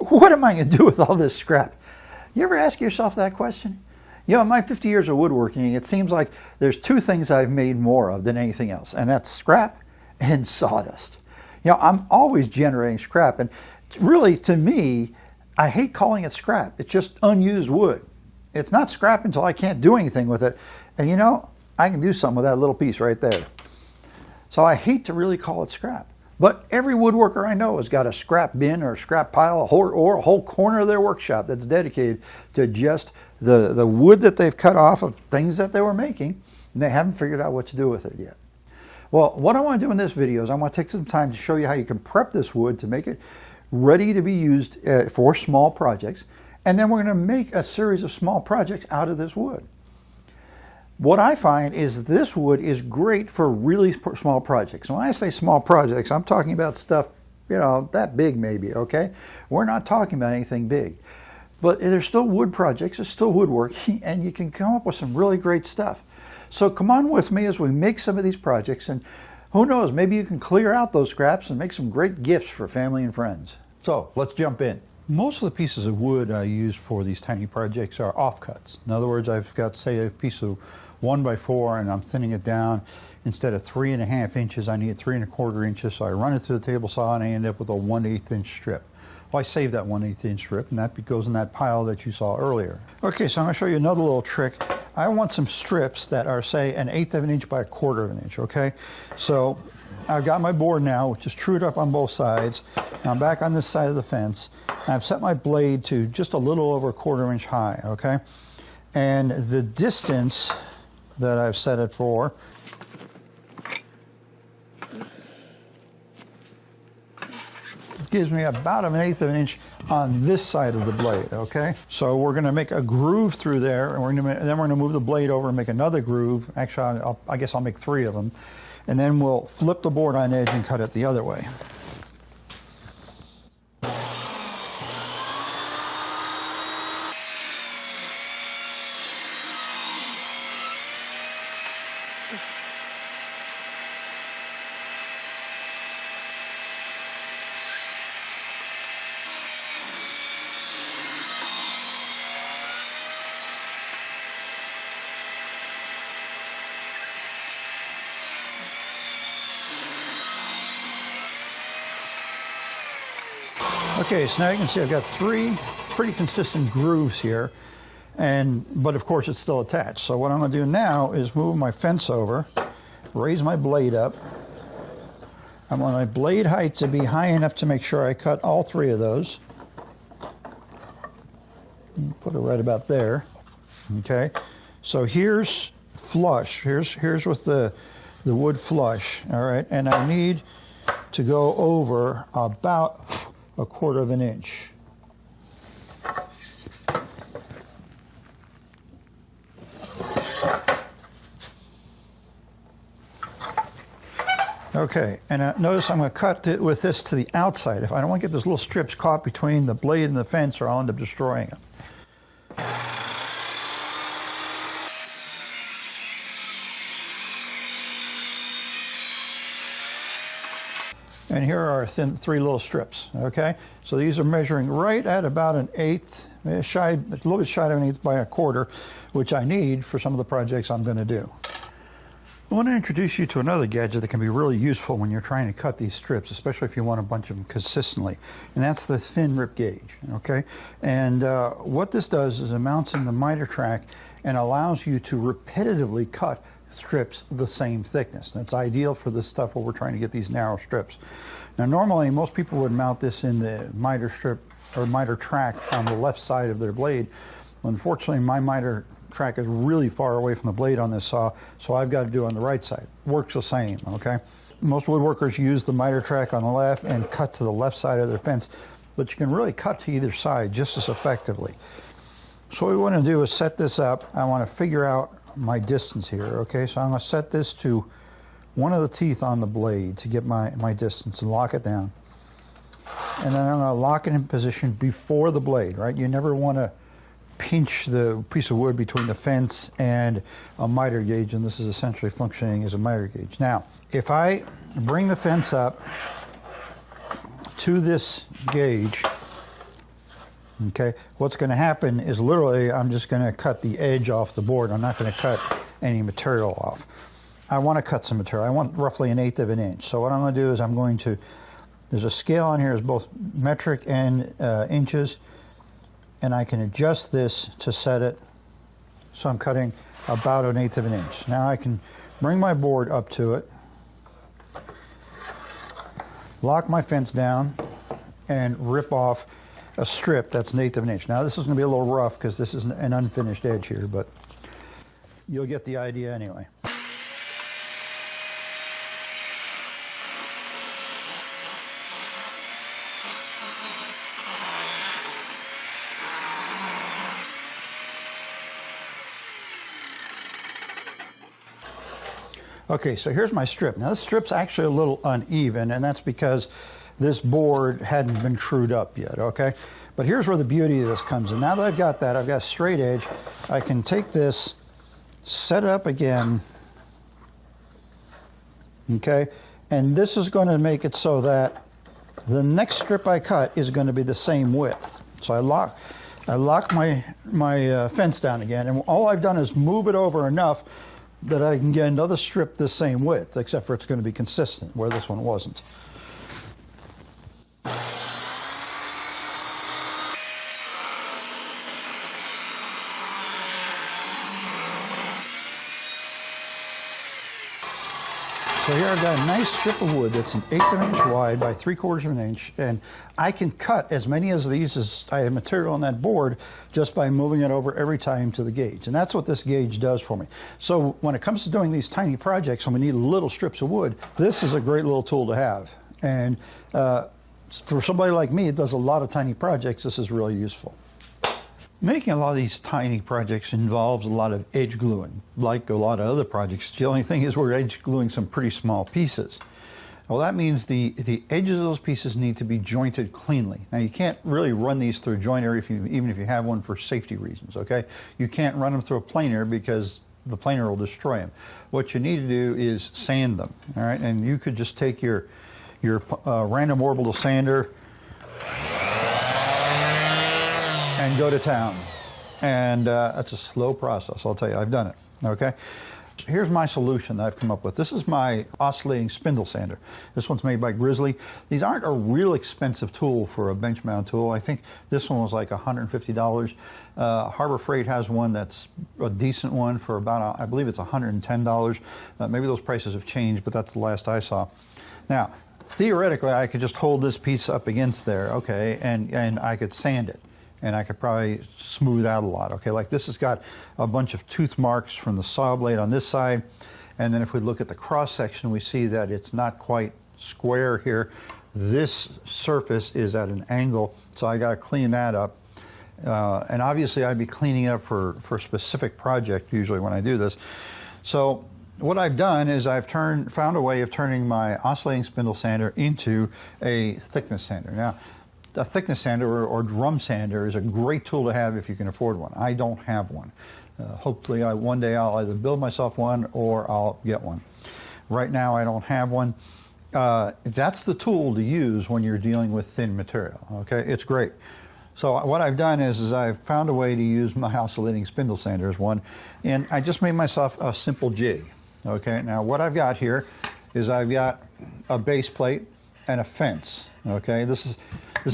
what am I going to do with all this scrap? You ever ask yourself that question? You know, in my 50 years of woodworking, it seems like there's two things I've made more of than anything else, and that's scrap and sawdust. You know, I'm always generating scrap, and really, to me, I hate calling it scrap. It's just unused wood. It's not scrap until I can't do anything with it. And you know, I can do something with that little piece right there. So I hate to really call it scrap. But every woodworker I know has got a scrap bin or a scrap pile or a whole corner of their workshop that's dedicated to just the wood that they've cut off of things that they were making, and they haven't figured out what to do with it yet. Well, what I want to do in this video is I want to take some time to show you how you can prep this wood to make it ready to be used for small projects, and then we're going to make a series of small projects out of this wood. What I find is this wood is great for really small projects. When I say small projects, I'm talking about stuff, you know, that big maybe, okay? We're not talking about anything big. But there's still wood projects, there's still woodworking, and you can come up with some really great stuff. So come on with me as we make some of these projects, and who knows, maybe you can clear out those scraps and make some great gifts for family and friends. So let's jump in. Most of the pieces of wood I use for these tiny projects are offcuts. In other words, I've got, say, a piece of 1x4 and I'm thinning it down. Instead of 3.5 inches, I need 3.25 inches. So I run it through the table saw and I end up with a 1/8 inch strip. Well, I save that 1/8 inch strip, and that goes in that pile that you saw earlier. Okay, so I'm going to show you another little trick. I want some strips that are, say, 1/8 of an inch by 1/4 of an inch, okay? So I've got my board now, which is trued up on both sides. Now I'm back on this side of the fence. I've set my blade to just a little over 1/4 inch high, okay? And the distance that I've set it for gives me about 1/8 of an inch on this side of the blade, okay? So we're gonna make a groove through there, and then we're gonna move the blade over and make another groove. Actually, I guess I'll make 3 of them. And then we'll flip the board on edge and cut it the other way. Okay, so now you can see I've got 3 pretty consistent grooves here, but of course it's still attached. So what I'm going to do now is move my fence over, raise my blade up. I want my blade height to be high enough to make sure I cut all 3 of those. Put it right about there. Okay, so here's flush. Here's with the wood flush. All right, and I need to go over about 1/4 of an inch. Okay, and notice I'm going to cut it with this to the outside. If I don't want to get those little strips caught between the blade and the fence, or I'll end up destroying them. And here are our 3 little strips, okay? So these are measuring right at about 1/8, a little bit shy of 1/8 by 1/4, which I need for some of the projects I'm going to do. I want to introduce you to another gadget that can be really useful when you're trying to cut these strips, especially if you want a bunch of them consistently, and that's the thin rip gauge, okay? And what this does is it mounts in the miter track and allows you to repetitively cut strips the same thickness. And it's ideal for this stuff where we're trying to get these narrow strips. Now normally most people would mount this in the miter strip or miter track on the left side of their blade. Unfortunately, my miter track is really far away from the blade on this saw, so I've got to do it on the right side. Works the same, okay? Most woodworkers use the miter track on the left and cut to the left side of their fence, but you can really cut to either side just as effectively. So what we want to do is set this up. I want to figure out my distance here, okay? So I'm going to set this to one of the teeth on the blade to get my distance and lock it down. And then I'm going to lock it in position before the blade, right? You never want to pinch the piece of wood between the fence and a miter gauge, and this is essentially functioning as a miter gauge. Now, if I bring the fence up to this gauge, Okay, what's going to happen is literally I'm just going to cut the edge off the board. I'm not going to cut any material off. I want to cut some material. I want roughly 1/8 of an inch. So what I'm going to do is I'm going to, there's a scale on here, it's both metric and inches, and I can adjust this to set it. So I'm cutting about 1/8 of an inch. Now I can bring my board up to it, lock my fence down, and rip off a strip that's 1/8 of an inch. Now this is going to be a little rough because this is an unfinished edge here, but you'll get the idea anyway. Okay, so here's my strip. Now this strip's actually a little uneven, and that's because this board hadn't been trued up yet, okay? But here's where the beauty of this comes in. Now that I've got that, I've got a straight edge, I can take this, set it up again, okay? And this is going to make it so that the next strip I cut is going to be the same width. So I lock my fence down again, and all I've done is move it over enough that I can get another strip the same width, except for it's going to be consistent, where this one wasn't. So here I've got a nice strip of wood that's 1/8 of an inch wide by 3/4 of an inch, and I can cut as many of these as I have material on that board just by moving it over every time to the gauge. And that's what this gauge does for me. So when it comes to doing these tiny projects when we need little strips of wood, this is a great little tool to have. And for somebody like me that does a lot of tiny projects, this is really useful. Making a lot of these tiny projects involves a lot of edge gluing, like a lot of other projects. The only thing is we're edge gluing some pretty small pieces. Well, that means the edges of those pieces need to be jointed cleanly. Now, you can't really run these through a jointer even if you have one for safety reasons, okay? You can't run them through a planer because the planer will destroy them. What you need to do is sand them, all right? And you could just take your random orbital sander and go to town. And that's a slow process, I'll tell you. I've done it, okay? Here's my solution that I've come up with. This is my oscillating spindle sander. This one's made by Grizzly. These aren't a real expensive tool for a bench mount tool. I think this one was like $150. Harbor Freight has one that's a decent one for about, I believe it's $110. Maybe those prices have changed, but that's the last I saw. Now, theoretically, I could just hold this piece up against there, okay, and I could sand it. And I could probably smooth out a lot, okay? Like this has got a bunch of tooth marks from the saw blade on this side. And then if we look at the cross section, we see that it's not quite square here. This surface is at an angle, so I gotta clean that up. And obviously I'd be cleaning it up for a specific project usually when I do this. So what I've done is I've found a way of turning my oscillating spindle sander into a thickness sander. Now, a thickness sander or drum sander is a great tool to have if you can afford one. I don't have one. Hopefully one day I'll either build myself one or I'll get one. Right now I don't have one. That's the tool to use when you're dealing with thin material, okay? It's great. So what I've done is I've found a way to use my oscillating spindle sander as one, and I just made myself a simple jig, okay? Now what I've got here is I've got a base plate and a fence, okay? This is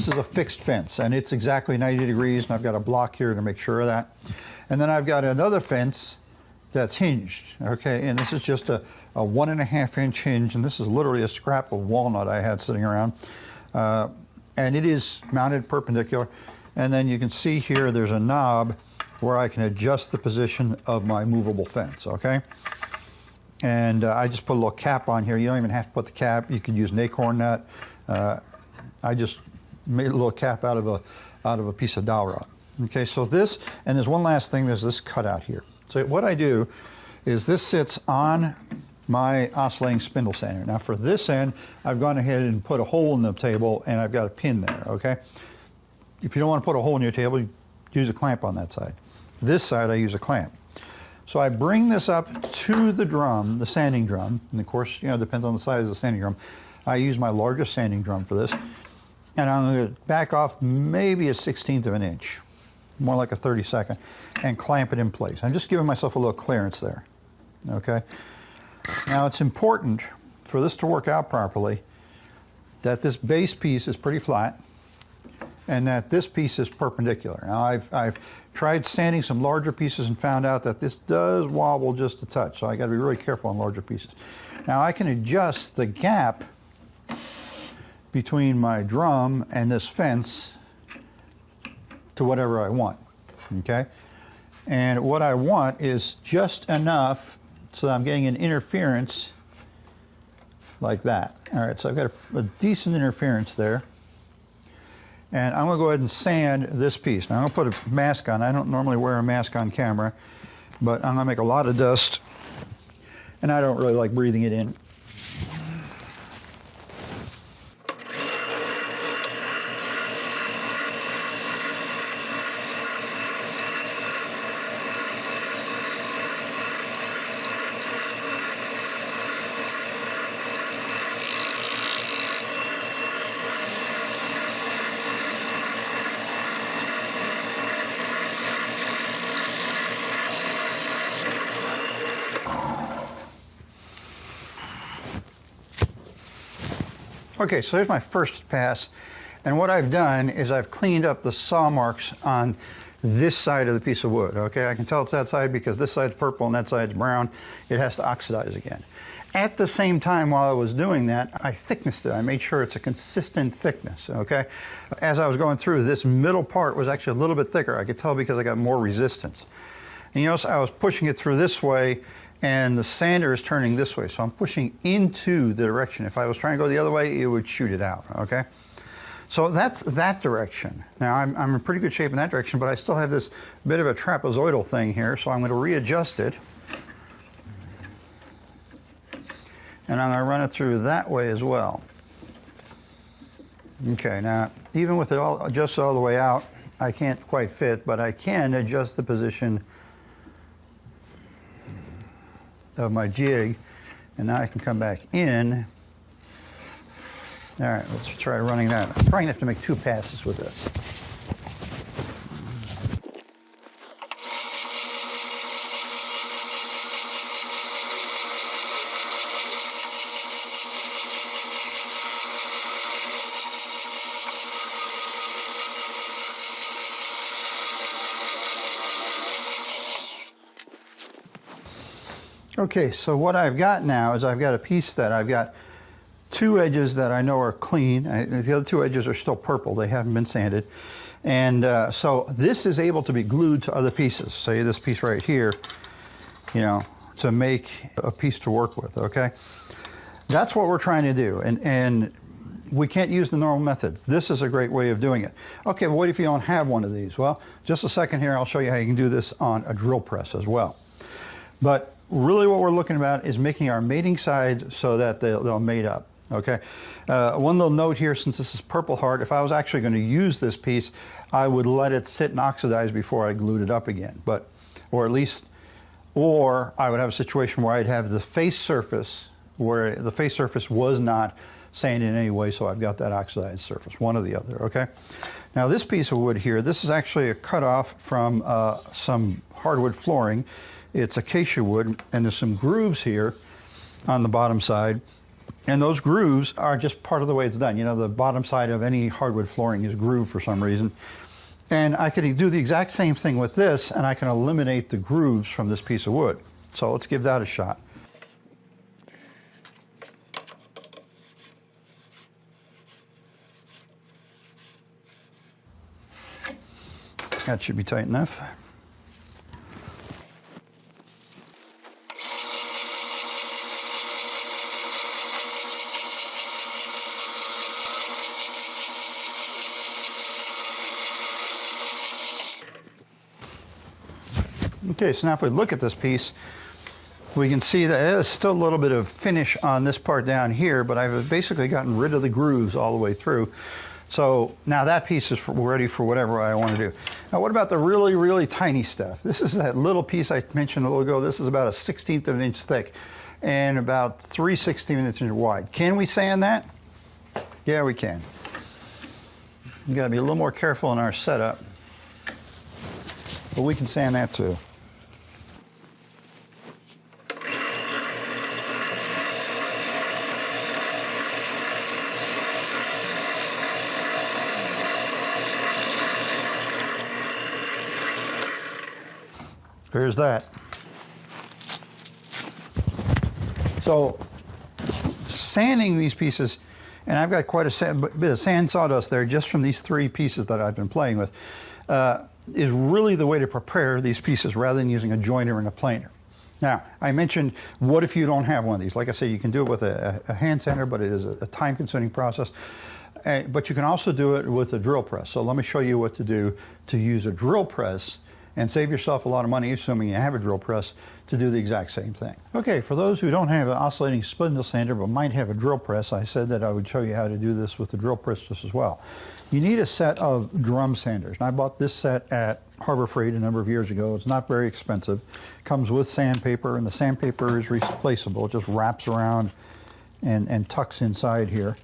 a fixed fence, and it's exactly 90 degrees, and I've got a block here to make sure of that. And then I've got another fence that's hinged, okay? And this is just a 1.5 inch hinge, and this is literally a scrap of walnut I had sitting around. And it is mounted perpendicular. And then you can see here there's a knob where I can adjust the position of my movable fence, okay? And I just put a little cap on here. You don't even have to put the cap. You can use an acorn nut. I just made a little cap out of a piece of dowel rod. Okay, so this, and there's one last thing, there's this cutout here. So what I do is this sits on my oscillating spindle sander. Now for this end, I've gone ahead and put a hole in the table, and I've got a pin there, okay? If you don't want to put a hole in your table, you use a clamp on that side. This side, I use a clamp. So I bring this up to the drum, the sanding drum, and of course, you know, it depends on the size of the sanding drum. I use my largest sanding drum for this. and I'm going to back off maybe a 1/16 of an inch, more like a 32nd, and clamp it in place. I'm just giving myself a little clearance there, okay? Now it's important for this to work out properly that this base piece is pretty flat and that this piece is perpendicular. Now I've tried sanding some larger pieces and found out that this does wobble just a touch, so I got to be really careful on larger pieces. Now I can adjust the gap between my drum and this fence to whatever I want, okay? And what I want is just enough so that I'm getting an interference like that. All right, so I've got a decent interference there. And I'm going to go ahead and sand this piece. Now I'm going to put a mask on. I don't normally wear a mask on camera, but I'm going to make a lot of dust, and I don't really like breathing it in. Okay, so here's my first pass, and what I've done is I've cleaned up the saw marks on this side of the piece of wood, okay? I can tell it's that side because this side's purple and that side's brown. It has to oxidize again. At the same time, while I was doing that, I thicknessed it. I made sure it's a consistent thickness, okay? As I was going through, this middle part was actually a little bit thicker. I could tell because I got more resistance. And you notice I was pushing it through this way, and the sander is turning this way, so I'm pushing into the direction. If I was trying to go the other way, it would shoot it out, okay? So that's that direction. Now I'm in pretty good shape in that direction, but I still have this bit of a trapezoidal thing here, so I'm going to readjust it. And I'm going to run it through that way as well. Okay, now even with it all adjusted all the way out, I can't quite fit, but I can adjust the position of my jig, and now I can come back in. All right, let's try running that. I'm probably gonna have to make 2 passes with this. Okay, so what I've got now is I've got a piece that I've got 2 edges that I know are clean. The other 2 edges are still purple. They haven't been sanded. And so this is able to be glued to other pieces. Say this piece right here, you know, to make a piece to work with, okay? That's what we're trying to do. And we can't use the normal methods. This is a great way of doing it. Okay, but what if you don't have one of these? Well, just a second here, I'll show you how you can do this on a drill press as well. But really what we're looking about is making our mating sides so that they'll mate up, okay? One little note here, since this is Purple Heart, if I was actually going to use this piece, I would let it sit and oxidize before I glued it up again. Or I would have a situation where I'd have the face surface, where the face surface was not sanded in any way, so I've got that oxidized surface, one or the other, okay? Now this piece of wood here, this is actually a cutoff from some hardwood flooring. It's acacia wood, and there's some grooves here on the bottom side, and those grooves are just part of the way it's done. You know, the bottom side of any hardwood flooring is grooved for some reason. And I could do the exact same thing with this, and I can eliminate the grooves from this piece of wood. So let's give that a shot. That should be tight enough. Okay, so now if we look at this piece, we can see that there's still a little bit of finish on this part down here, but I've basically gotten rid of the grooves all the way through. So now that piece is ready for whatever I want to do. Now what about the really, really tiny stuff? This is that little piece I mentioned a little ago. This is about a 1/16 of an inch thick and about 3/16 inches wide. Can we sand that? Yeah, we can. We got to be a little more careful in our setup, but we can sand that too. There's that. So sanding these pieces, and I've got quite a bit of sand sawdust there just from these 3 pieces that I've been playing with, is really the way to prepare these pieces rather than using a joiner and a planer. Now, I mentioned, what if you don't have one of these? Like I said, you can do it with a hand sander, but it is a time-consuming process. But you can also do it with a drill press. So let me show you what to do to use a drill press and save yourself a lot of money, assuming you have a drill press, to do the exact same thing. Okay, for those who don't have an oscillating spindle sander but might have a drill press, I said that I would show you how to do this with the drill press just as well. You need a set of drum sanders. And I bought this set at Harbor Freight a number of years ago. It's not very expensive. It comes with sandpaper, and the sandpaper is replaceable. It just wraps around and tucks inside here.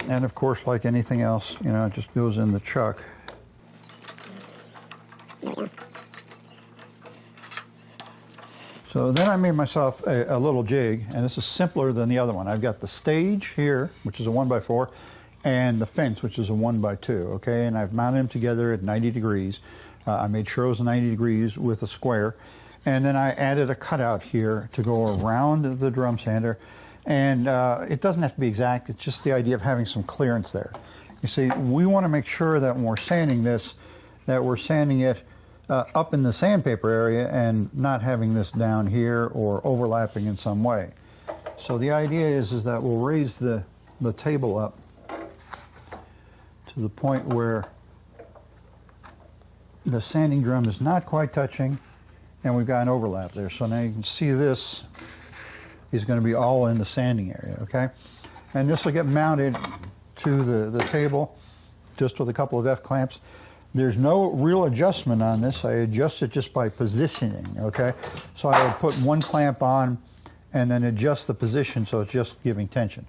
And of course, like anything else, you know, it just goes in the chuck. So then I made myself a little jig, and this is simpler than the other one. I've got the stage here, which is a 1x4, and the fence, which is a 1x2, okay? And I've mounted them together at 90 degrees. I made sure it was 90 degrees with a square. And then I added a cutout here to go around the drum sander. And it doesn't have to be exact, it's just the idea of having some clearance there. You see, we want to make sure that when we're sanding this, that we're sanding it up in the sandpaper area and not having this down here or overlapping in some way. So the idea is that we'll raise the table up to the point where the sanding drum is not quite touching and we've got an overlap there. So now you can see this is going to be all in the sanding area, okay? And this will get mounted to the table just with a couple of F-clamps. There's no real adjustment on this. I adjust it just by positioning, okay? So I would put one clamp on and then adjust the position so it's just giving tension.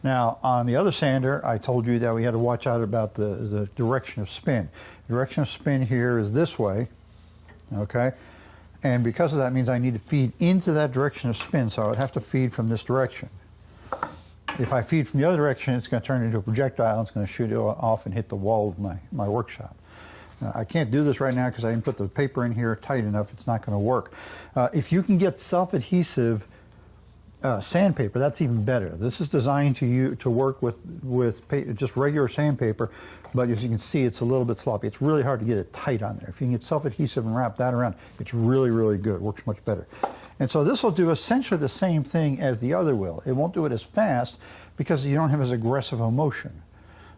Now, on the other sander, I told you that we had to watch out about the direction of spin. The direction of spin here is this way, okay? And because of that means I need to feed into that direction of spin, so I would have to feed from this direction. If I feed from the other direction, it's going to turn into a projectile. It's going to shoot it off and hit the wall of my workshop. I can't do this right now because I didn't put the paper in here tight enough. It's not going to work. If you can get self-adhesive sandpaper, that's even better. This is designed to work with just regular sandpaper, but as you can see, it's a little bit sloppy. It's really hard to get it tight on there. If you can get self-adhesive and wrap that around, it's really, really good. It works much better. And so this will do essentially the same thing as the other will. It won't do it as fast because you don't have as aggressive a motion,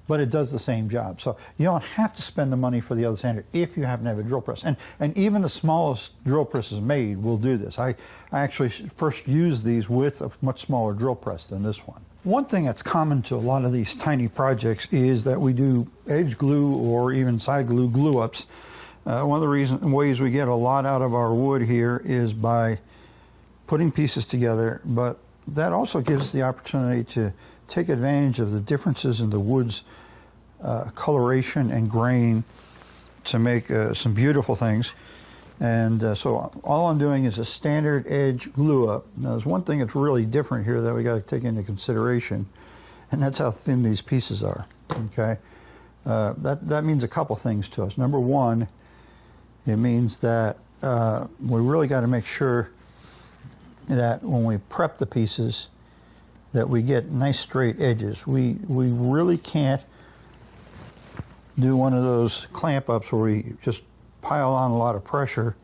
but it does the same job. So you don't have to spend the money for the other sander if you happen to have a drill press. And even the smallest drill presses made will do this. I actually first used these with a much smaller drill press than this one. One thing that's common to a lot of these tiny projects is that we do edge glue or even side glue-ups. One of the ways we get a lot out of our wood here is by putting pieces together, but that also gives us the opportunity to take advantage of the differences in the wood's coloration and grain to make some beautiful things. And so all I'm doing is a standard edge glue up. Now there's one thing that's really different here that we got to take into consideration, and that's how thin these pieces are, okay? That means a couple things to us. Number one, it means that we really got to make sure that when we prep the pieces that we get nice straight edges. We really can't do one of those clamp ups where we just pile on a lot of pressure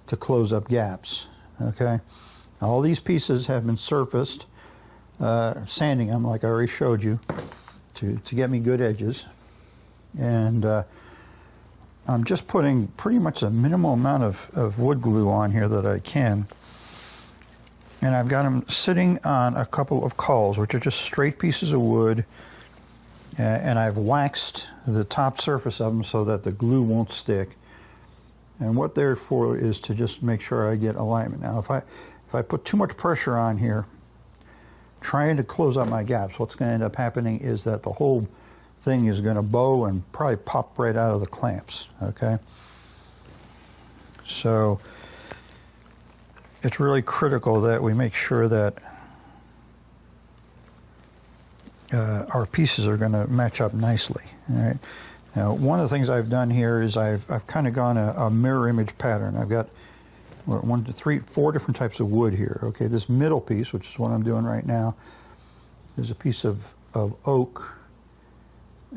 to close up gaps, okay? All these pieces have been surfaced, sanding them like I already showed you to get me good edges. And I'm just putting pretty much a minimal amount of wood glue on here that I can. And I've got them sitting on a couple of cauls, which are just straight pieces of wood, and I've waxed the top surface of them so that the glue won't stick. And what they're for is to just make sure I get alignment. Now, if I put too much pressure on here, trying to close up my gaps, what's going to end up happening is that the whole thing is going to bow and probably pop right out of the clamps, okay? So it's really critical that we make sure that our pieces are going to match up nicely, all right? Now, one of the things I've done here is I've kind of gone a mirror image pattern. I've got 1, 2, 3, 4 different types of wood here. Okay, this middle piece, which is what I'm doing right now, is a piece of oak,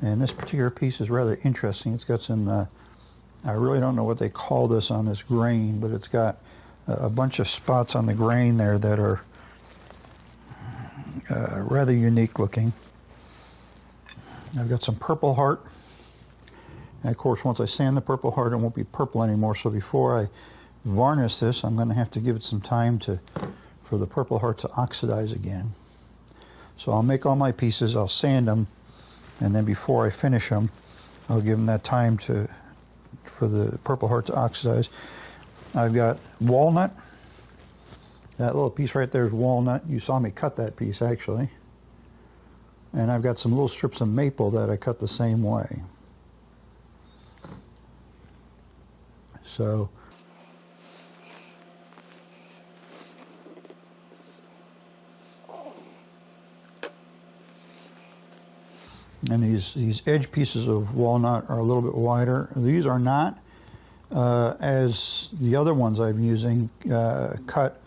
and this particular piece is rather interesting. It's got some, I really don't know what they call this on this grain, but it's got a bunch of spots on the grain there that are rather unique looking. I've got some purple heart, and of course once I sand the purple heart it won't be purple anymore, so before I varnish this I'm going to have to give it some time for the purple heart to oxidize again. So I'll make all my pieces, I'll sand them, and then before I finish them I'll give them that time for the purple heart to oxidize. I've got walnut. That little piece right there is walnut. You saw me cut that piece actually. And I've got some little strips of maple that I cut the same way. So and these edge pieces of walnut are a little bit wider. These are not as the other ones I'm using cut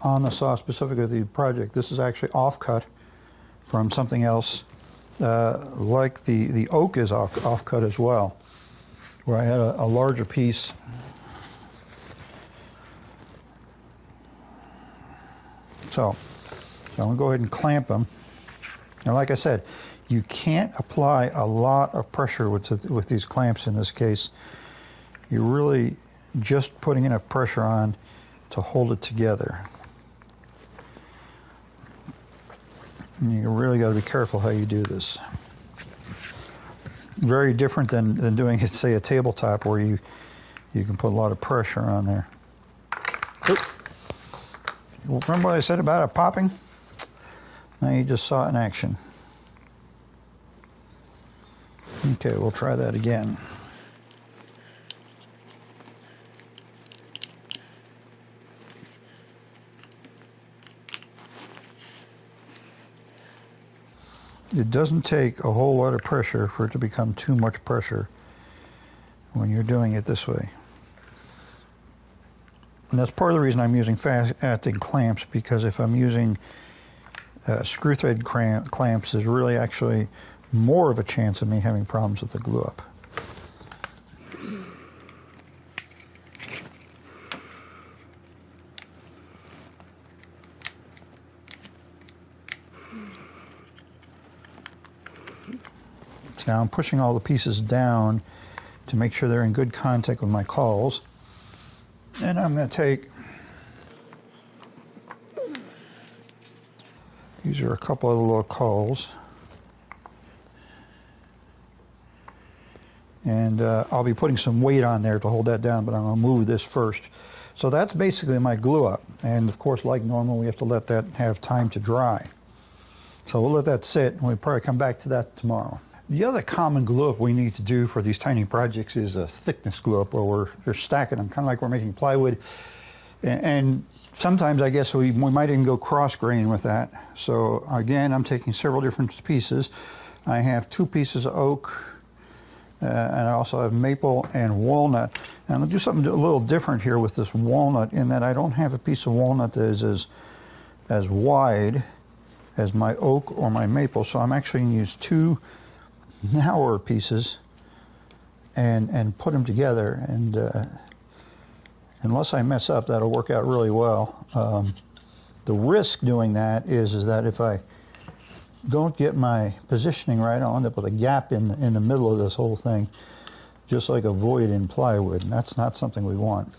on the saw specifically the project. This is actually off-cut from something else, like the oak is off-cut as well, where I had a larger piece. So I'm going to go ahead and clamp them. Now, like I said, you can't apply a lot of pressure with these clamps in this case. You're really just putting enough pressure on to hold it together. And you really got to be careful how you do this. Very different than doing it, say, a tabletop where you can put a lot of pressure on there. Oop. Remember what I said about it popping? Now you just saw it in action. Okay, we'll try that again. It doesn't take a whole lot of pressure for it to become too much pressure when you're doing it this way. And that's part of the reason I'm using fast-acting clamps, because if I'm using screw thread clamps, there's really actually more of a chance of me having problems with the glue up. So now I'm pushing all the pieces down to make sure they're in good contact with my cauls. And I'm going to take, these are a couple of the little cauls, and I'll be putting some weight on there to hold that down, but I'm going to move this first. So that's basically my glue up, and of course, like normal, we have to let that have time to dry. So we'll let that sit, and we'll probably come back to that tomorrow. The other common glue up we need to do for these tiny projects is a thickness glue up, where we're stacking them, kind of like we're making plywood. And sometimes I guess we might even go cross grain with that. So again, I'm taking several different pieces. I have 2 pieces of oak, and I also have maple and walnut. And I'll do something a little different here with this walnut, in that I don't have a piece of walnut that is as wide as my oak or my maple. So I'm actually going to use 2 narrower pieces and put them together, and unless I mess up, that'll work out really well. The risk doing that is that if I don't get my positioning right, I'll end up with a gap in the middle of this whole thing, just like a void in plywood, and that's not something we want.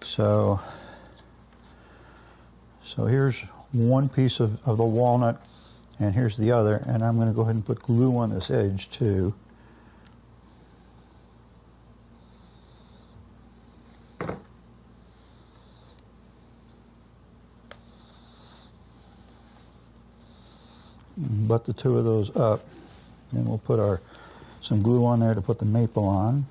So here's one piece of the walnut, and here's the other, and I'm going to go ahead and put glue on this edge too. Butt the 2 of those up. Then we'll put some glue on there to put the maple on.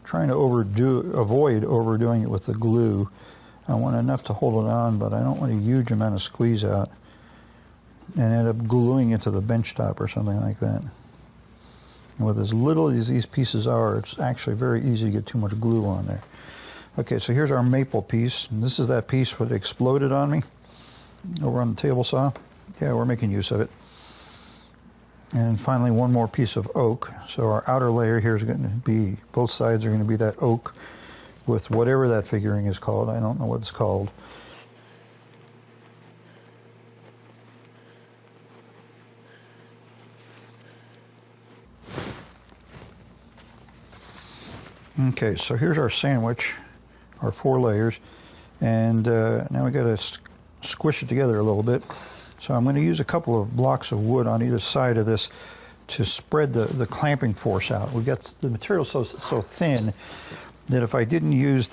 Trying to avoid overdoing it with the glue. I want enough to hold it on, but I don't want a huge amount of squeeze out and end up gluing it to the bench top or something like that. And with as little as these pieces are, it's actually very easy to get too much glue on there. Okay, so here's our maple piece. And this is that piece that exploded on me over on the table saw. Yeah, we're making use of it. And finally, one more piece of oak. So our outer layer here is going to be, both sides are going to be that oak with whatever that figuring is called. I don't know what it's called. Okay, so here's our sandwich, our 4 layers. And now we got to squish it together a little bit. So I'm going to use a couple of blocks of wood on either side of this to spread the clamping force out. We've got the material so thin that if I didn't use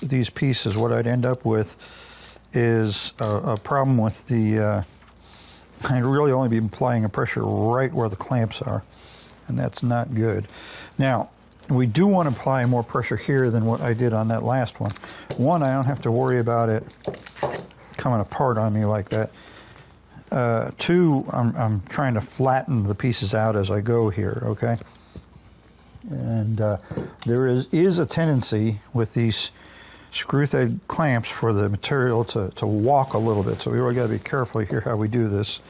these pieces, what I'd end up with is a problem with I'd really only be applying a pressure right where the clamps are, and that's not good. Now, we do want to apply more pressure here than what I did on that last one. One, I don't have to worry about it coming apart on me like that. 2, I'm trying to flatten the pieces out as I go here, okay? And there is a tendency with these screw-thread clamps for the material to walk a little bit, so we really got to be careful here how we do this.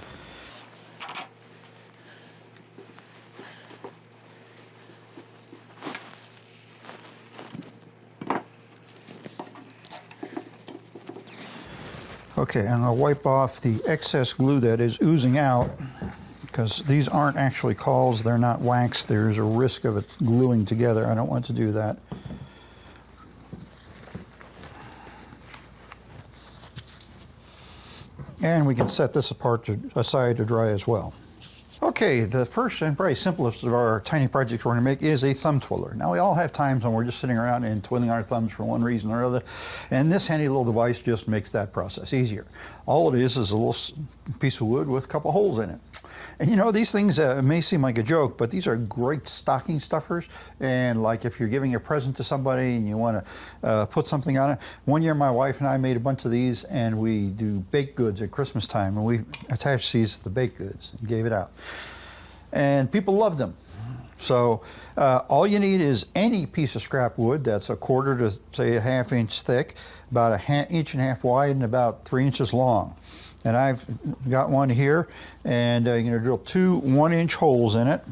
Okay, and I'll wipe off the excess glue that is oozing out, because these aren't actually cauls, they're not wax. There's a risk of it gluing together. I don't want to do that. And we can set this aside to dry as well. Okay, the first and probably simplest of our tiny projects we're going to make is a thumb twiddler. Now, we all have times when we're just sitting around and twiddling our thumbs for one reason or other, and this handy little device just makes that process easier. All it is a little piece of wood with a couple holes in it. And you know, these things may seem like a joke, but these are great stocking stuffers. And like if you're giving a present to somebody and you want to put something on it. One year my wife and I made a bunch of these, and we do baked goods at Christmas time, and we attached these to the baked goods and gave it out. And people loved them. So all you need is any piece of scrap wood that's 1/4 to say 1/2 inch thick, about 1.5 inches wide, and about 3 inches long. And I've got one here, and you're going to drill 2 1-inch holes in it.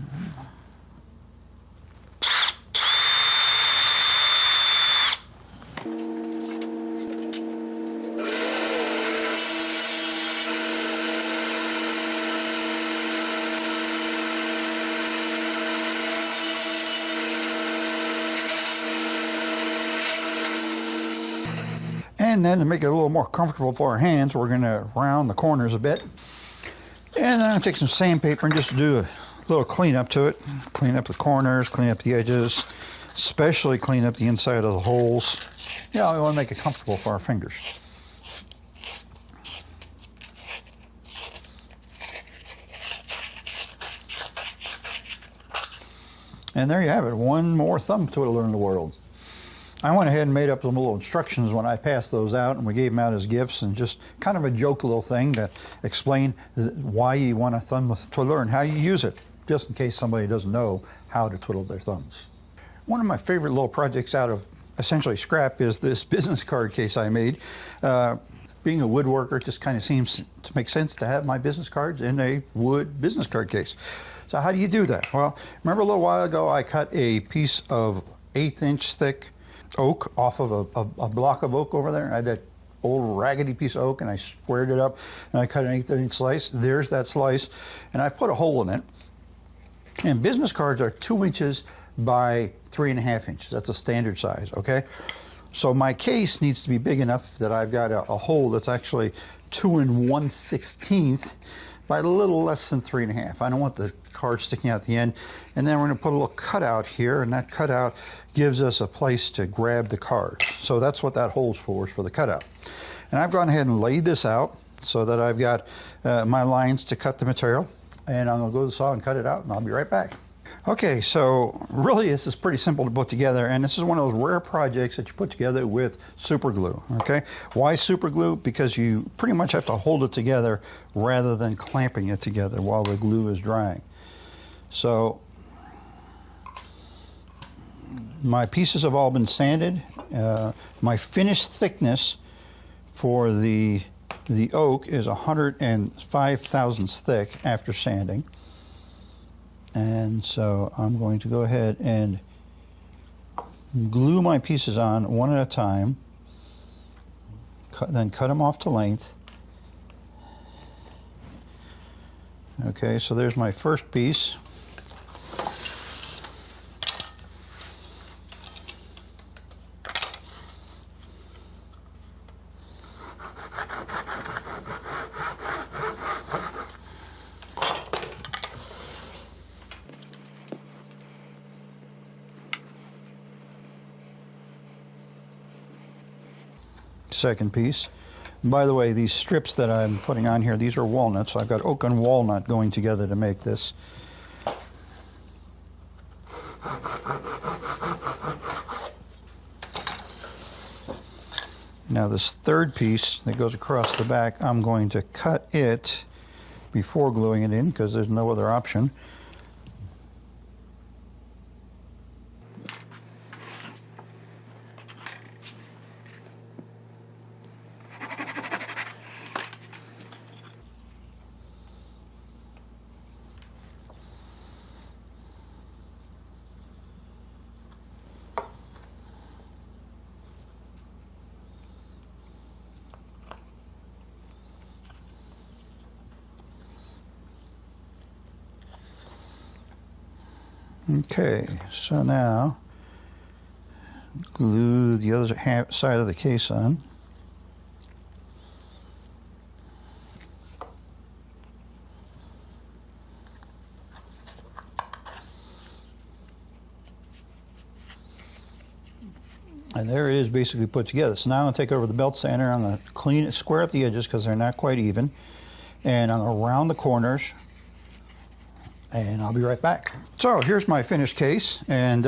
And then to make it a little more comfortable for our hands, we're going to round the corners a bit. And then I'm going to take some sandpaper and just do a little cleanup to it. Clean up the corners, clean up the edges, especially clean up the inside of the holes. Yeah, we want to make it comfortable for our fingers. And there you have it, one more thumb twiddler in the world. I went ahead and made up some little instructions when I passed those out, and we gave them out as gifts, and just kind of a joke little thing to explain why you want a thumb twiddler and how you use it, just in case somebody doesn't know how to twiddle their thumbs. One of my favorite little projects out of essentially scrap is this business card case I made. Being a woodworker, it just kind of seems to make sense to have my business cards in a wood business card case. So how do you do that? Well, remember a little while ago I cut a piece of 1/8 inch thick oak off of a block of oak over there. I had that old raggedy piece of oak, and I squared it up, and I cut an 1/8 inch slice. There's that slice, and I put a hole in it. And business cards are 2 inches by 3.5 inches. That's a standard size, okay? So my case needs to be big enough that I've got a hole that's actually 2 1/16 by a little less than 3.5. I don't want the card sticking out the end. And then we're going to put a little cutout here, and that cutout gives us a place to grab the cards. So that's what that hole's for, is for the cutout. And I've gone ahead and laid this out so that I've got my lines to cut the material. And I'm going to go to the saw and cut it out, and I'll be right back. Okay, so really this is pretty simple to put together, and this is one of those rare projects that you put together with super glue, okay? Why super glue? Because you pretty much have to hold it together rather than clamping it together while the glue is drying. So my pieces have all been sanded. My finished thickness for the oak is 105 thousandths thick after sanding. And so I'm going to go ahead and glue my pieces on one at a time, then cut them off to length. Okay, so there's my first piece. Second piece. And by the way, these strips that I'm putting on here, these are walnuts. So I've got oak and walnut going together to make this. Now this third piece that goes across the back, I'm going to cut it before gluing it in because there's no other option. Okay, so now glue the other side of the case on. And there it is, basically put together. So now I'm going to take over the belt sander. I'm going to clean it, square up the edges because they're not quite even. And I'm going to round the corners. And I'll be right back. So here's my finished case, and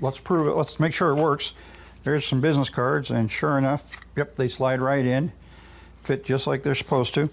let's prove it. Let's make sure it works. There's some business cards, and sure enough, yep, they slide right in, fit just like they're supposed to.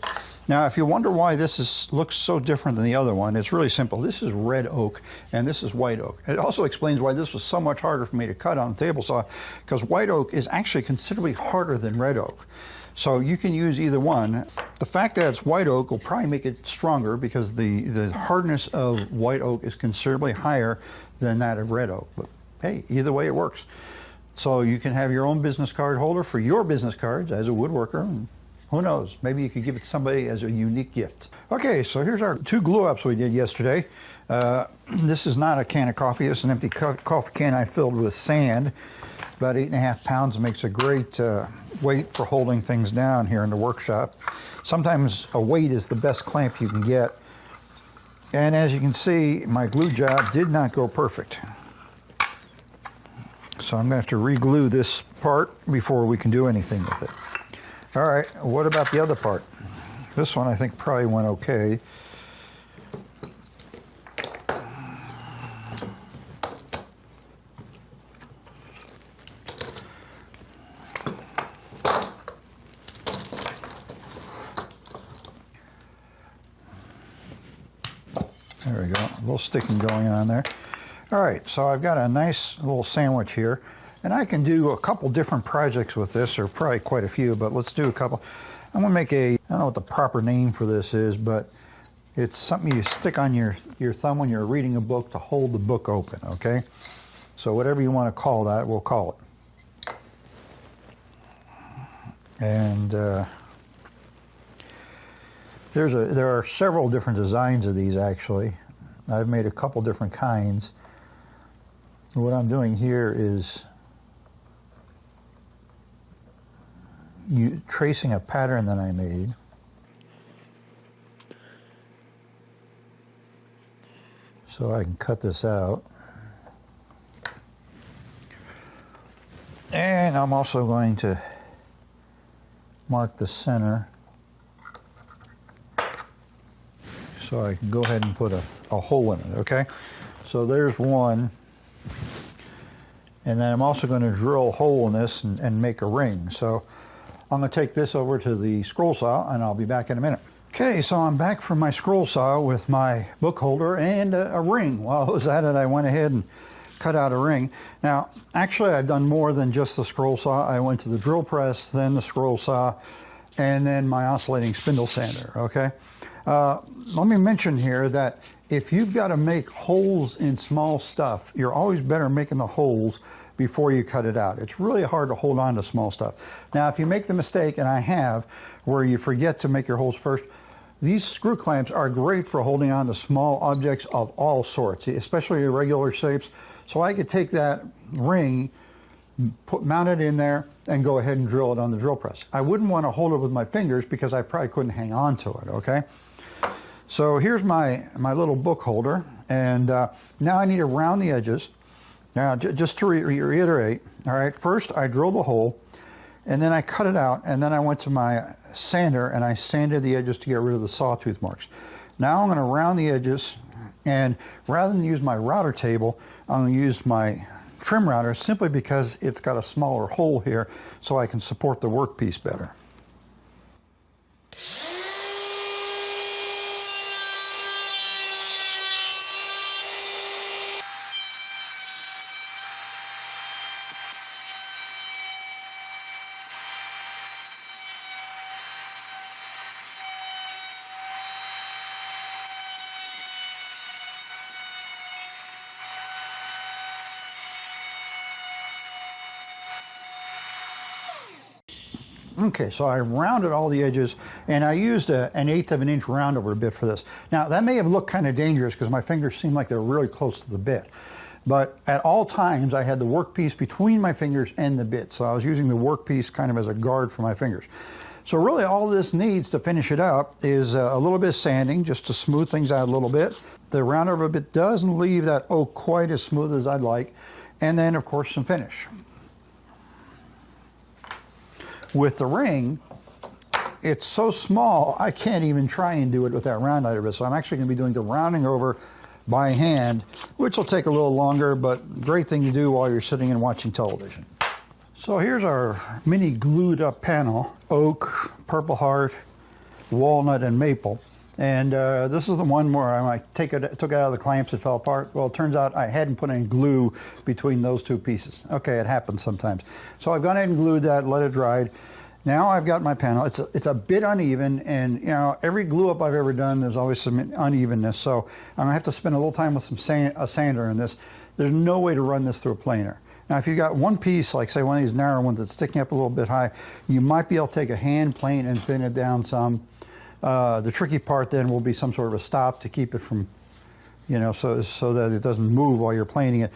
Now, if you wonder why this looks so different than the other one, it's really simple. This is red oak, and this is white oak. It also explains why this was so much harder for me to cut on the table saw, because white oak is actually considerably harder than red oak. So you can use either one. The fact that it's white oak will probably make it stronger because the hardness of white oak is considerably higher than that of red oak. But hey, either way it works. So you can have your own business card holder for your business cards as a woodworker. And who knows, maybe you could give it to somebody as a unique gift. Okay, so here's our 2 glue ups we did yesterday. This is not a can of coffee, it's an empty coffee can I filled with sand. About 8.5 pounds, makes a great weight for holding things down here in the workshop. Sometimes a weight is the best clamp you can get. And as you can see, my glue job did not go perfect. So I'm going to have to re-glue this part before we can do anything with it. All right, what about the other part? This one I think probably went okay. There we go, a little sticking going on there. All right, so I've got a nice little sandwich here, and I can do a couple different projects with this, or probably quite a few, but let's do a couple. I'm gonna make I don't know what the proper name for this is, but it's something you stick on your thumb when you're reading a book to hold the book open, okay? So whatever you want to call that, we'll call it. And there are several different designs of these actually. I've made a couple different kinds. What I'm doing here is tracing a pattern that I made. So I can cut this out. And I'm also going to mark the center so I can go ahead and put a hole in it, okay? So there's one. And then I'm also going to drill a hole in this and make a ring. So I'm going to take this over to the scroll saw and I'll be back in a minute. Okay, so I'm back from my scroll saw with my book holder and a ring. While I was at it, I went ahead and cut out a ring. Now, actually, I've done more than just the scroll saw. I went to the drill press, then the scroll saw, and then my oscillating spindle sander, okay? Let me mention here that if you've got to make holes in small stuff, you're always better making the holes before you cut it out. It's really hard to hold on to small stuff. Now, if you make the mistake, and I have, where you forget to make your holes first, these screw clamps are great for holding on to small objects of all sorts, especially irregular shapes. So I could take that ring, mount it in there, and go ahead and drill it on the drill press. I wouldn't want to hold it with my fingers because I probably couldn't hang on to it, okay? So here's my little book holder, and now I need to round the edges. Now, just to reiterate, all right, first I drilled the hole, and then I cut it out, and then I went to my sander and I sanded the edges to get rid of the sawtooth marks. Now I'm going to round the edges, and rather than use my router table, I'm going to use my trim router simply because it's got a smaller hole here so I can support the workpiece better. Okay, so I rounded all the edges, and I used an 1/8 of an inch roundover bit for this. Now, that may have looked kind of dangerous because my fingers seemed like they were really close to the bit. But at all times, I had the workpiece between my fingers and the bit. So I was using the workpiece kind of as a guard for my fingers. So really all this needs to finish it up is a little bit of sanding just to smooth things out a little bit. The roundover bit doesn't leave that oak quite as smooth as I'd like. And then, of course, some finish. With the ring, it's so small, I can't even try and do it with that round over. So I'm actually going to be doing the rounding over by hand, which will take a little longer, but great thing to do while you're sitting and watching television. So here's our mini glued up panel, oak, purple heart, walnut, and maple. And this is the one where I took it out of the clamps, it fell apart. Well, it turns out I hadn't put any glue between those two pieces. Okay, it happens sometimes. So I've gone ahead and glued that, let it dry. Now I've got my panel. It's a bit uneven, and you know, every glue up I've ever done, there's always some unevenness. So I'm gonna have to spend a little time with some a sander in this. There's no way to run this through a planer. Now, if you've got one piece, like say one of these narrow ones that's sticking up a little bit high, you might be able to take a hand plane and thin it down some. The tricky part then will be some sort of a stop to keep it from, you know, so that it doesn't move while you're planing it.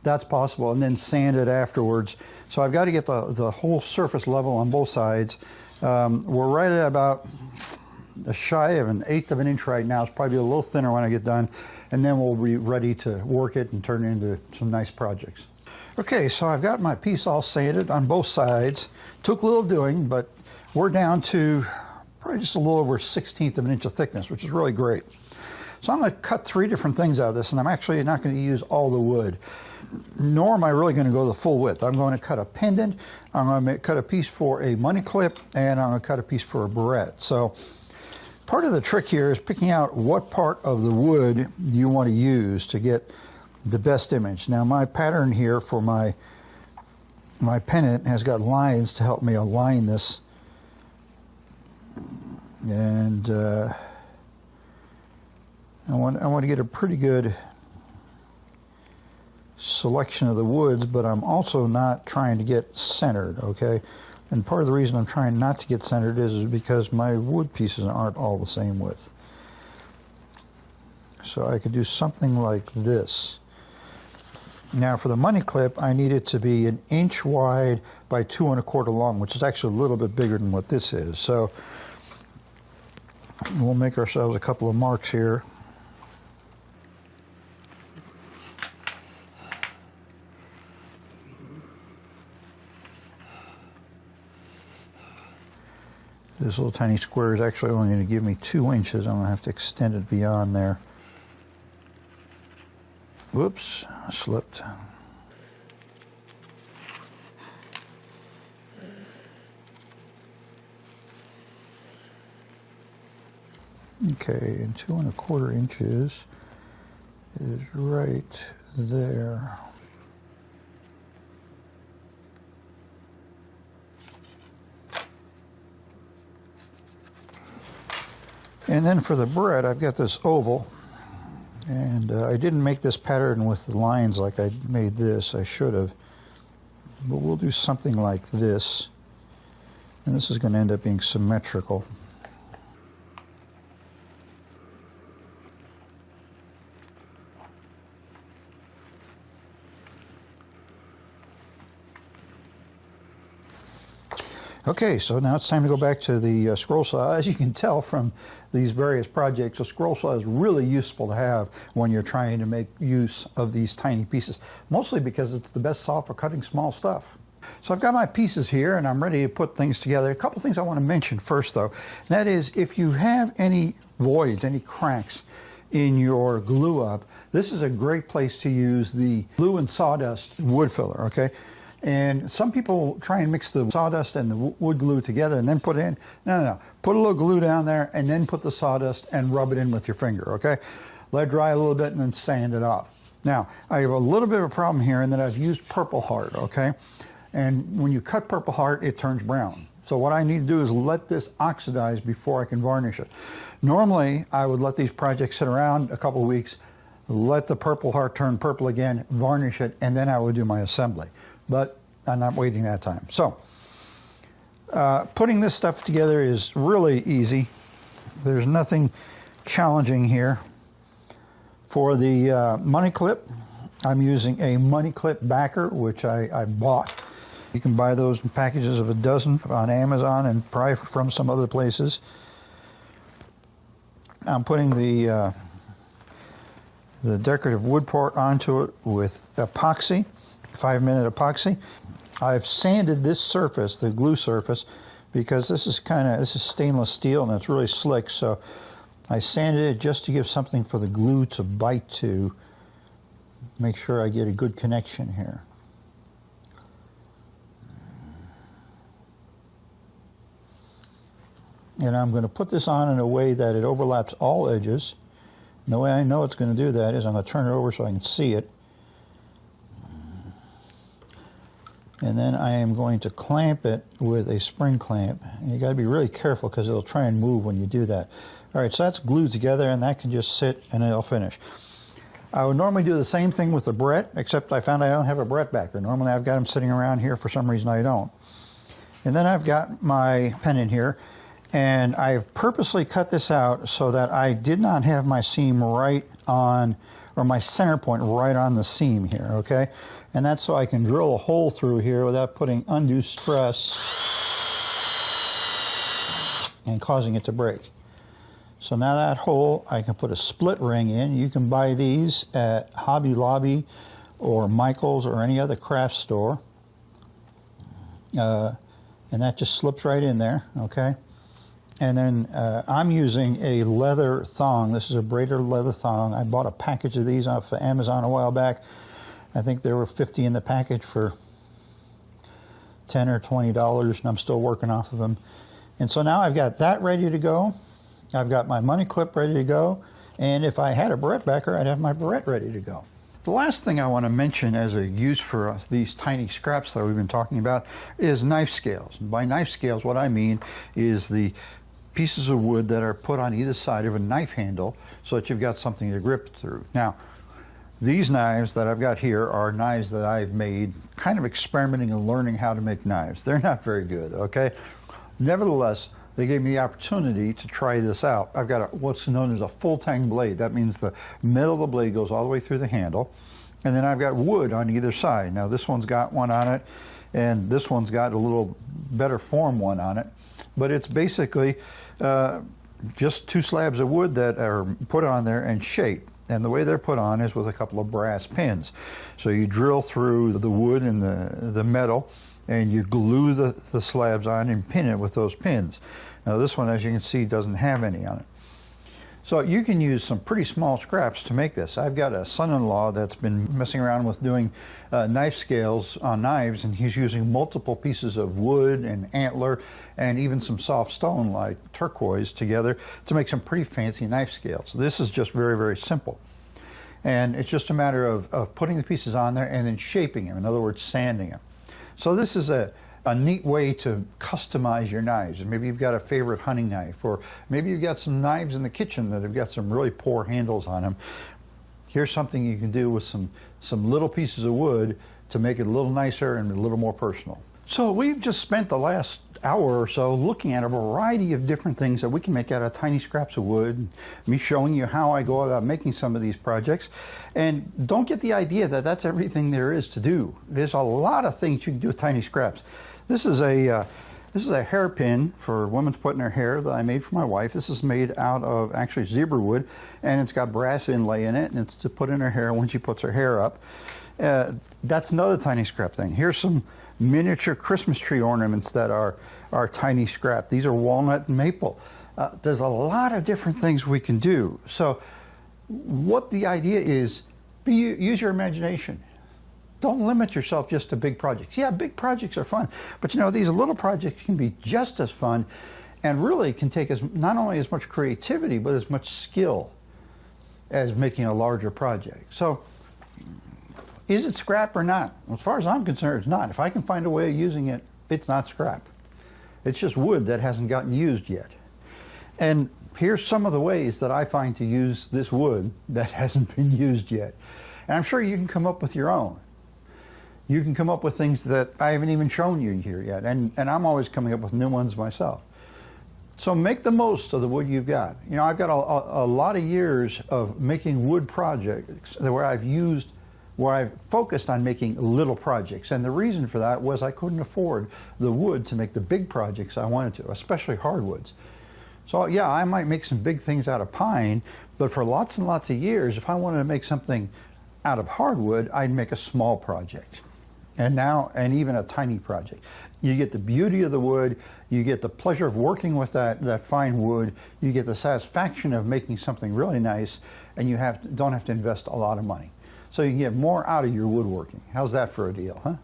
That's possible, and then sand it afterwards. So I've got to get the whole surface level on both sides. We're right at about shy of an 1/8 of an inch right now. It's probably a little thinner when I get done, and then we'll be ready to work it and turn it into some nice projects. Okay, so I've got my piece all sanded on both sides. Took a little doing, but we're down to probably just a little over 1/16 of an inch of thickness, which is really great. So I'm going to cut 3 different things out of this, and I'm actually not going to use all the wood, nor am I really going to go the full width. I'm going to cut a pendant, I'm going to cut a piece for a money clip, and I'm going to cut a piece for a barrette. So part of the trick here is picking out what part of the wood you want to use to get the best image. Now my pattern here for my pendant has got lines to help me align this. And I want to get a pretty good selection of the woods, but I'm also not trying to get centered, okay? And part of the reason I'm trying not to get centered is because my wood pieces aren't all the same width. So I could do something like this. Now for the money clip, I need it to be 1 inch wide by 2 1/4 long, which is actually a little bit bigger than what this is. So we'll make ourselves a couple of marks here. This little tiny square is actually only going to give me 2 inches. I'm going to have to extend it beyond there. Whoops, I slipped. Okay, and 2 1/4 inches is right there. And then for the Barrette, I've got this oval, and I didn't make this pattern with the lines like I made this. I should have, but we'll do something like this, and this is going to end up being symmetrical. Okay, so now it's time to go back to the scroll saw. As you can tell from these various projects, a scroll saw is really useful to have when you're trying to make use of these tiny pieces, mostly because it's the best saw for cutting small stuff. So I've got my pieces here and I'm ready to put things together. A couple things I want to mention first though, that is if you have any voids, any cracks in your glue up, this is a great place to use the glue and sawdust wood filler, okay? And some people try and mix the sawdust and the wood glue together and then put it in. No. Put a little glue down there and then put the sawdust and rub it in with your finger, okay? Let it dry a little bit and then sand it off. Now, I have a little bit of a problem here in that I've used Purple Heart, okay? And when you cut Purple Heart, it turns brown. So what I need to do is let this oxidize before I can varnish it. Normally, I would let these projects sit around a couple of weeks, let the Purple Heart turn purple again, varnish it, and then I would do my assembly. But I'm not waiting that time. So, putting this stuff together is really easy. There's nothing challenging here. For the money clip, I'm using a money clip backer, which I bought. You can buy those in packages of a dozen on Amazon and probably from some other places. I'm putting the decorative wood part onto it with epoxy. 5-minute epoxy. I've sanded this surface, the glue surface, because this is stainless steel and it's really slick, so I sanded it just to give something for the glue to bite to, make sure I get a good connection here. And I'm going to put this on in a way that it overlaps all edges. And the way I know it's going to do that is I'm going to turn it over so I can see it. And then I am going to clamp it with a spring clamp. And you got to be really careful because it'll try and move when you do that. All right, so that's glued together and that can just sit and it'll finish. I would normally do the same thing with the Barrette, except I found I don't have a Barrette backer. Normally I've got them sitting around here. For some reason I don't. And then I've got my pendant here, and I've purposely cut this out so that I did not have my seam right on, or my center point right on the seam here, okay? And that's so I can drill a hole through here without putting undue stress and causing it to break. So now that hole, I can put a split ring in. You can buy these at Hobby Lobby or Michael's or any other craft store. And that just slips right in there, okay? And then I'm using a leather thong. This is a braided leather thong. I bought a package of these off of Amazon a while back. I think there were 50 in the package for $10 or $20, and I'm still working off of them. And so now I've got that ready to go. I've got my money clip ready to go. And if I had a Barrette backer, I'd have my Barrette ready to go. The last thing I want to mention as a use for these tiny scraps that we've been talking about is knife scales. And by knife scales, what I mean is the pieces of wood that are put on either side of a knife handle so that you've got something to grip through. Now, these knives that I've got here are knives that I've made kind of experimenting and learning how to make knives. They're not very good, okay? Nevertheless, they gave me the opportunity to try this out. I've got what's known as a full tang blade. That means the middle of the blade goes all the way through the handle. And then I've got wood on either side. Now this one's got one on it, and this one's got a little better form one on it. But it's basically just 2 slabs of wood that are put on there and shaped. And the way they're put on is with a couple of brass pins. So you drill through the wood and the metal, and you glue the slabs on and pin it with those pins. Now this one, as you can see, doesn't have any on it. So you can use some pretty small scraps to make this. I've got a son-in-law that's been messing around with doing knife scales on knives, and he's using multiple pieces of wood and antler and even some soft stone like turquoise together to make some pretty fancy knife scales. This is just very, very simple. And it's just a matter of putting the pieces on there and then shaping them, in other words, sanding them. So this is a neat way to customize your knives. And maybe you've got a favorite hunting knife, or maybe you've got some knives in the kitchen that have got some really poor handles on them. Here's something you can do with some little pieces of wood to make it a little nicer and a little more personal. So we've just spent the last hour or so looking at a variety of different things that we can make out of tiny scraps of wood, me showing you how I go about making some of these projects. And don't get the idea that that's everything there is to do. There's a lot of things you can do with tiny scraps. This is a hairpin for women to put in their hair that I made for my wife. This is made out of actually zebra wood, and it's got brass inlay in it, and it's to put in her hair when she puts her hair up. That's another tiny scrap thing. Here's some miniature Christmas tree ornaments that are tiny scrap. These are walnut and maple. There's a lot of different things we can do. So what the idea is, use your imagination. Don't limit yourself just to big projects. Yeah, big projects are fun, but you know, these little projects can be just as fun and really can take not only as much creativity, but as much skill as making a larger project. So is it scrap or not? As far as I'm concerned, it's not. If I can find a way of using it, it's not scrap. It's just wood that hasn't gotten used yet. And here's some of the ways that I find to use this wood that hasn't been used yet. And I'm sure you can come up with your own. You can come up with things that I haven't even shown you here yet. And I'm always coming up with new ones myself. So make the most of the wood you've got. You know, I've got a lot of years of making wood projects where I've focused on making little projects. And the reason for that was I couldn't afford the wood to make the big projects I wanted to, especially hardwoods. So yeah, I might make some big things out of pine, but for lots and lots of years, if I wanted to make something out of hardwood, I'd make a small project. And even a tiny project. You get the beauty of the wood, you get the pleasure of working with that fine wood, you get the satisfaction of making something really nice, and you don't have to invest a lot of money. So you can get more out of your woodworking. How's that for a deal, huh?